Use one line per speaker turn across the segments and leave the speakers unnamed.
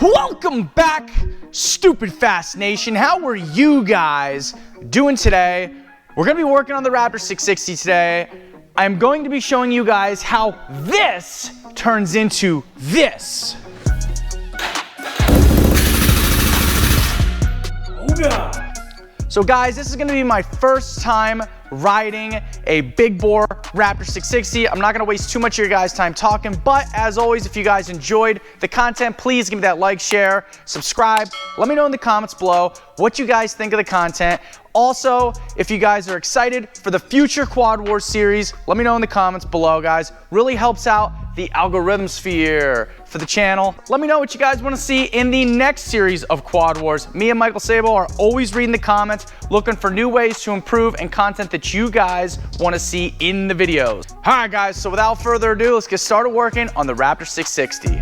Welcome back, Stupid Fast Nation. How are you guys doing today? We're gonna be working on the Raptor 660 today. I'm going to be showing you guys how this turns into this. Oh God. So guys, this is gonna be my first time riding a big bore Raptor 660. I'm not gonna waste too much of your guys' time talking, but as always, if you guys enjoyed the content, please give me that like, share, subscribe. Let me know in the comments below what you guys think of the content. Also, if you guys are excited for the future Quad Warz series, let me know in the comments below, guys. Really helps out the algorithm sphere for the channel. Let me know what you guys want to see in the next series of Quad Warz. Me and Michael Sabo are always reading the comments, looking for new ways to improve and content that you guys want to see in the videos. All right, guys, so without further ado, let's get started working on the Raptor 660.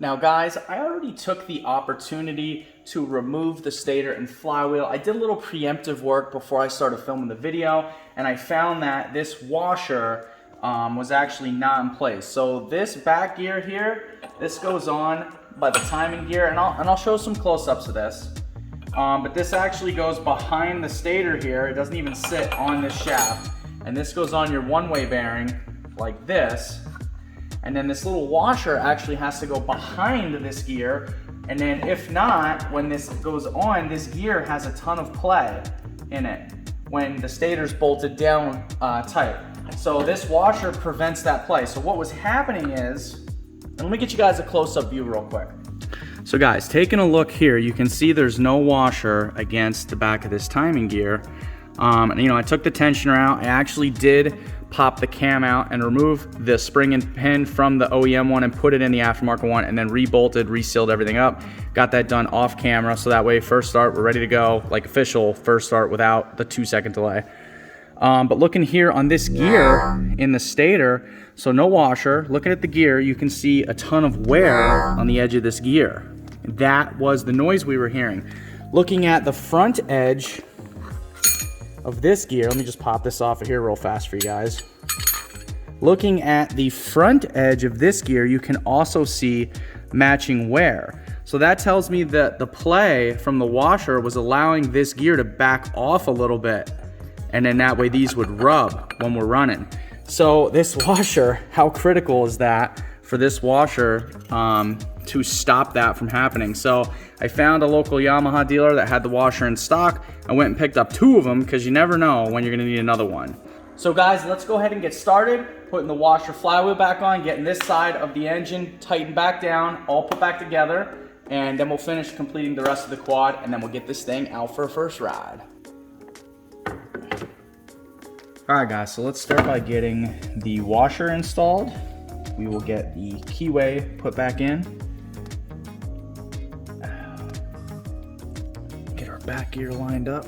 Now guys, I already took the opportunity to remove the stator and flywheel. I did a little preemptive work before I started filming the video, and I found that this washer was actually not in place. So this back gear here, this goes on by the timing gear, and I'll show some close-ups of this. But this actually goes behind the stator here. It doesn't even sit on this shaft. And this goes on your one-way bearing like this. And then this little washer actually has to go behind this gear. And then if not, when this goes on, this gear has a ton of play in it when the stator's bolted down tight. So this washer prevents that play. So what was happening is, and let me get you guys a close-up view real quick. So guys, taking a look here, you can see there's no washer against the back of this timing gear. And, you know, I took the tensioner out. I actually did pop the cam out and remove the spring and pin from the OEM one and put it in the aftermarket one, and then rebolted, resealed everything up. Got that done off camera, so that way first start, we're ready to go, like official first start without the 2-second delay. But looking here on this gear in the stator, so no washer, looking at the gear, you can see a ton of wear on the edge of this gear. That was the noise we were hearing. Looking at the front edge of this gear, let me just pop this off of here real fast for you guys. Looking at the front edge of this gear, you can also see matching wear. So that tells me that the play from the washer was allowing this gear to back off a little bit, and then that way these would rub when we're running. So this washer, how critical is that for this washer to stop that from happening? So I found a local Yamaha dealer that had the washer in stock. I went and picked up 2 of them because you never know when you're gonna need another one. So guys, let's go ahead and get started. Putting the washer flywheel back on, getting this side of the engine tightened back down, all put back together, and then we'll finish completing the rest of the quad, and then we'll get this thing out for a first ride. All right guys, so let's start by getting the washer installed. We will get the keyway put back in. Get our back gear lined up.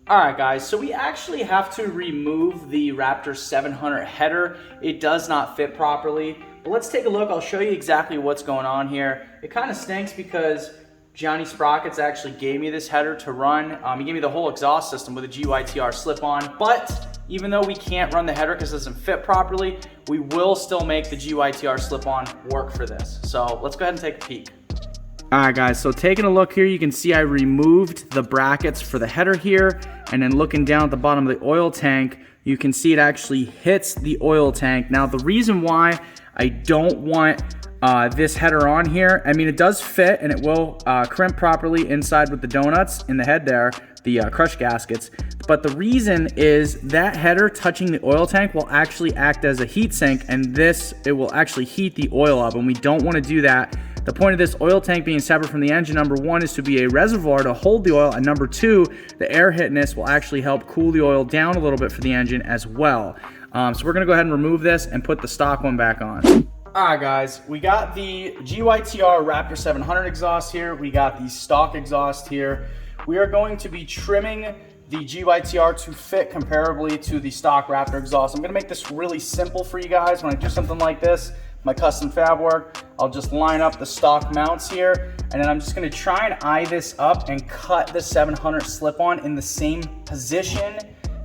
All right, guys, so we actually have to remove the Raptor 700 header. It does not fit properly, but let's take a look. I'll show you exactly what's going on here. It kind of stinks because Johnny Sprockets actually gave me this header to run. He gave me the whole exhaust system with a GYTR slip-on, but even though we can't run the header because it doesn't fit properly, we will still make the GYTR slip-on work for this. So let's go ahead and take a peek. All right, guys, so taking a look here, you can see I removed the brackets for the header here, and then looking down at the bottom of the oil tank, you can see it actually hits the oil tank. Now, the reason why I don't want this header on here, I mean, it does fit and it will crimp properly inside with the donuts in the head there, the crush gaskets. But the reason is that header touching the oil tank will actually act as a heat sink, and it will actually heat the oil up, and we don't want to do that. The point of this oil tank being separate from the engine, number one, is to be a reservoir to hold the oil, and number two, the air hitness will actually help cool the oil down a little bit for the engine as well. So we're gonna go ahead and remove this and put the stock one back on. All right, guys, we got the GYTR Raptor 700 exhaust here. We got the stock exhaust here. We are going to be trimming the GYTR to fit comparably to the stock Raptor exhaust. I'm gonna make this really simple for you guys. When I do something like this, my custom fab work, I'll just line up the stock mounts here, and then I'm just gonna try and eye this up and cut the 700 slip-on in the same position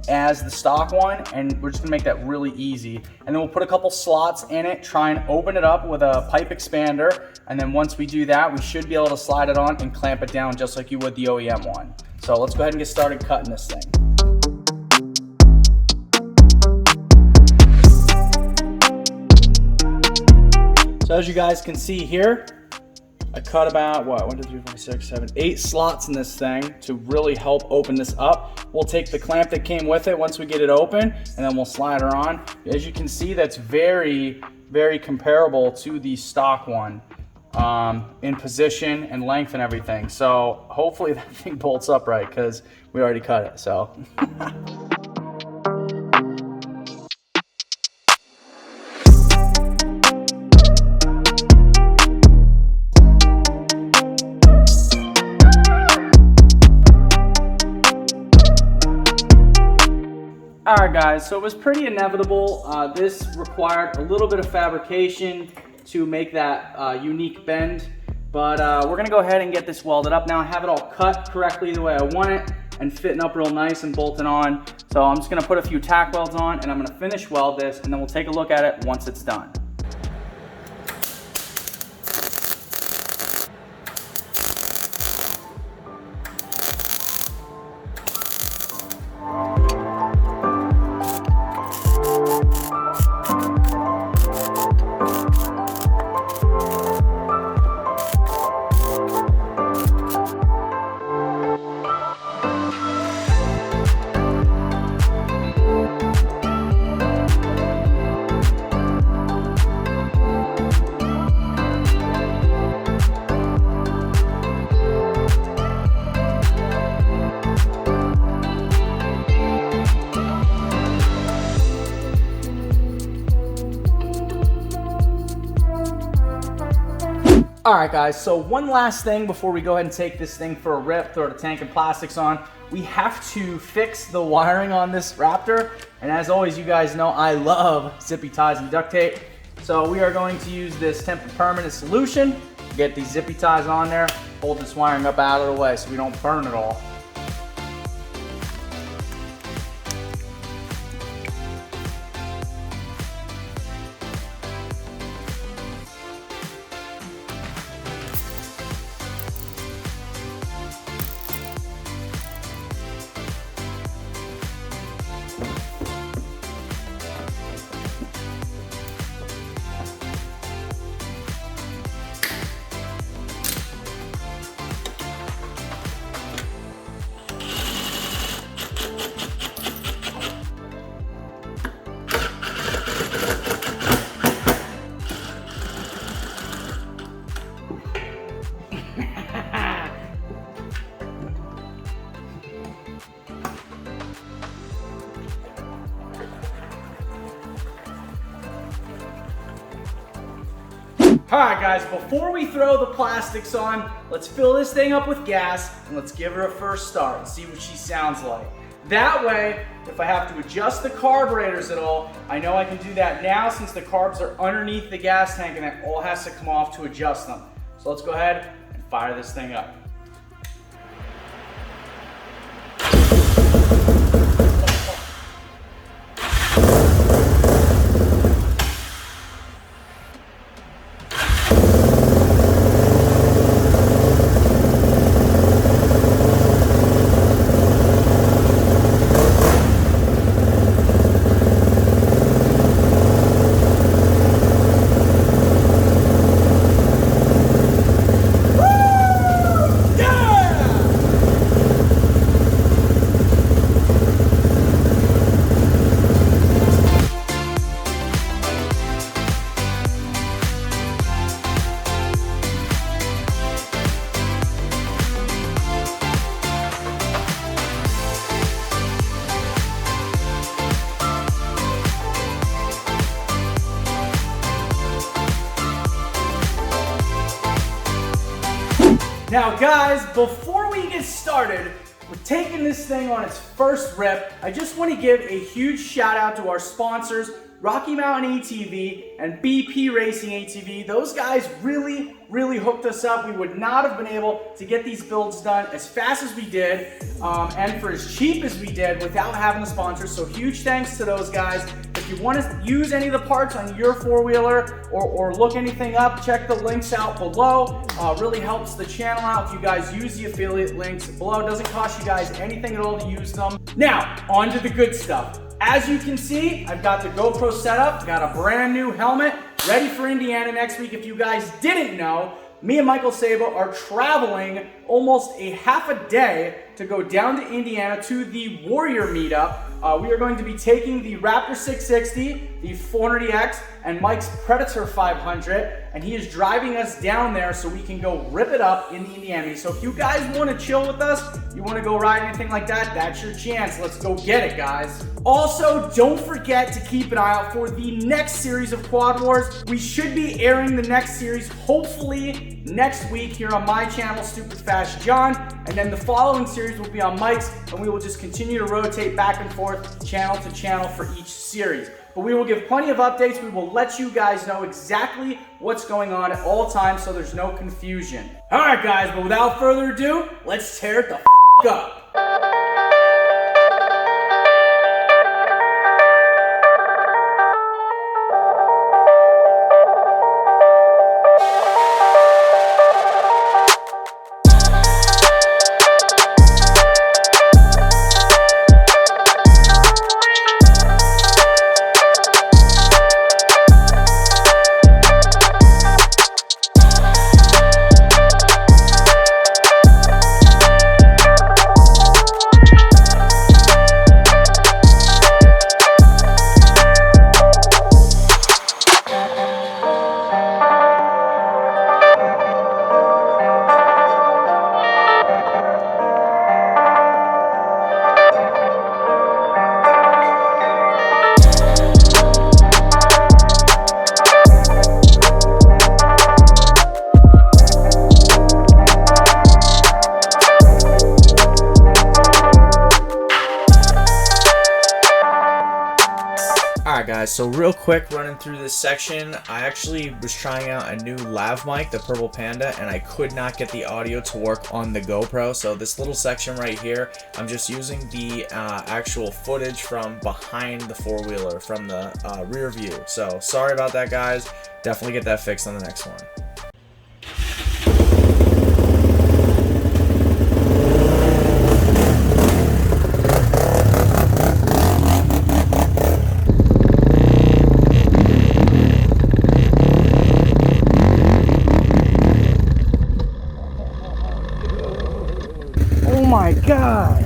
as the stock one, and we're just gonna make that really easy. And then we'll put a couple slots in it, try and open it up with a pipe expander, and then once we do that, we should be able to slide it on and clamp it down just like you would the OEM one. So let's go ahead and get started cutting this thing. So as you guys can see here, I cut about, 8 slots in this thing to really help open this up. We'll take the clamp that came with it once we get it open, and then we'll slide her on. As you can see, that's very, very comparable to the stock one in position and length and everything. So hopefully that thing bolts up right, because we already cut it, so. Alright guys, so it was pretty inevitable. This required a little bit of fabrication to make that unique bend, but we're going to go ahead and get this welded up. Now I have it all cut correctly the way I want it and fitting up real nice and bolting on. So I'm just going to put a few tack welds on, and I'm going to finish weld this, and then we'll take a look at it once it's done. Alright guys, so one last thing before we go ahead and take this thing for a rip, throw the tank and plastics on. We have to fix the wiring on this Raptor, and as always, you guys know I love zippy ties and duct tape. So we are going to use this Temp Permanent solution, get these zippy ties on there, hold this wiring up out of the way so we don't burn it all. Alright guys, before we throw the plastics on, let's fill this thing up with gas and let's give her a first start and see what she sounds like. That way, if I have to adjust the carburetors at all, I know I can do that now since the carbs are underneath the gas tank and that all has to come off to adjust them. So let's go ahead and fire this thing up. Now guys, before we get started with taking this thing on its first rip, I just want to give a huge shout out to our sponsors, Rocky Mountain ATV and BP Racing ATV. Those guys really hooked us up. We would not have been able to get these builds done as fast as we did and for as cheap as we did without having the sponsors. So huge thanks to those guys. If you want to use any of the parts on your four-wheeler or look anything up, check the links out below. Really helps the channel out if you guys use the affiliate links below. It doesn't cost you guys anything at all to use them. Now, on to the good stuff. As you can see, I've got the GoPro set up, got a brand new helmet, ready for Indiana next week. If you guys didn't know, me and Michael Sabo are traveling almost a half a day to go down to Indiana to the Warrior meetup. We are going to be taking the Raptor 660, the 400EX, and Mike's Predator 500, and he is driving us down there so we can go rip it up in the Indiana. So if you guys want to chill with us, you want to go ride anything like that, that's your chance. Let's go get it, guys. Also, don't forget to keep an eye out for the next series of Quad Warz. We should be airing the next series, hopefully next week here on my channel, Stupid Fast John, and then the following series will be on Mike's, and we will just continue to rotate back and forth, channel to channel for each series. But we will give plenty of updates. We will let you guys know exactly what's going on at all times so there's no confusion. All right, guys, but without further ado, let's tear it the up. Alright guys, so real quick running through this section, I actually was trying out a new lav mic, the Purple Panda, and I could not get the audio to work on the GoPro. So this little section right here, I'm just using the actual footage from behind the four-wheeler, from the rear view. So sorry about that guys, definitely get that fixed on the next one. Oh my God.